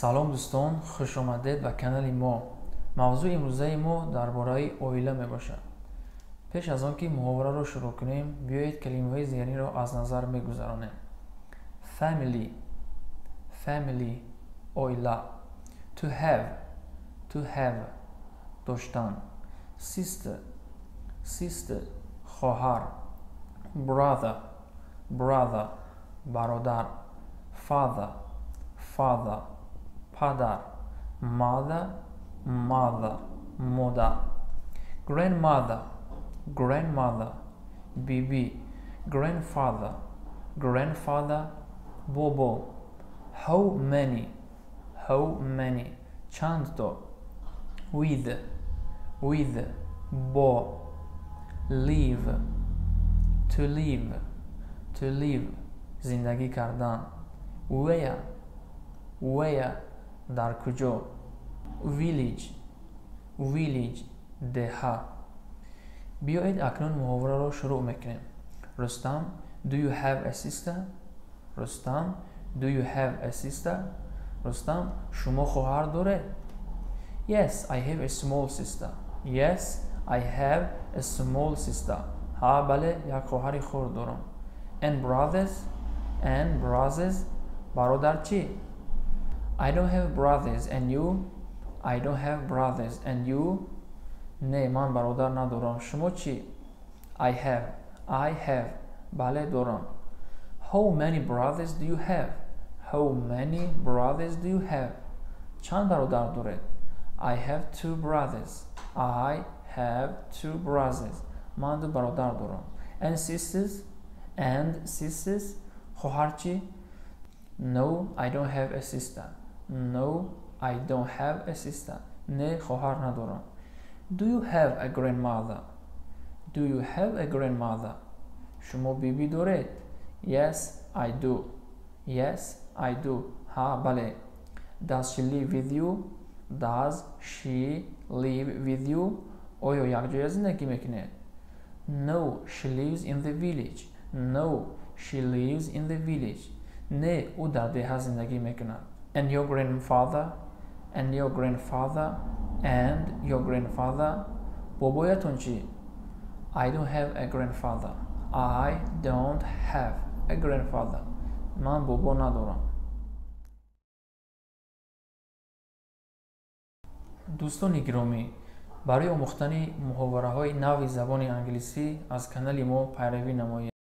салом дӯстон, хушомадед ба канали мо. мавзӯи имрӯзаи мо дар бораи оила мебошад. пеш аз он ки муҳовараро шурӯъ кунем, биёед калимаҳои зеҳниро аз назар мегузаронем. family оила. to have доштан. sister хоҳар. brother бародар. father падар. mother модар. grandmother биби. grandfather бобо. how many чандто. with бо. live to live зиндагӣ кардан. where дар куҷо. village деҳа. биёед акнун муҳовараро шурӯъ мекунем. Rustam, do you have a sister? Rustam, шумо хоҳар доред? Yes, I have a small sister. ҳа, бале, як хоҳари хурд дорам. And brothers? бародар чӣ? I don't have brothers and you? Не, ман бародар надорам. Шумо чӣ? I have. бале, дорам. How many brothers do you have? чанд бародар доред? I have two brothers. ман ду бародар дорам. And sisters? хоҳар чӣ? No, I don't have a sister. Не, хоҳар надорам. Do you have a grandmother? шумо биби доред? Yes, I do. ҳа, бале. Does she live with you? оё якҷоя зиндагӣ мекунед? No, she lives in the village. Не, ӯ дар деҳа зиндагӣ мекунад. And your grandfather? бобоятон чӣ? I don't have a grandfather. ман бобо надорам. дӯстони гиромӣ, барои омӯхтани муҳовараҳои нави забони англисӣ аз канали мо пайравӣ намоед.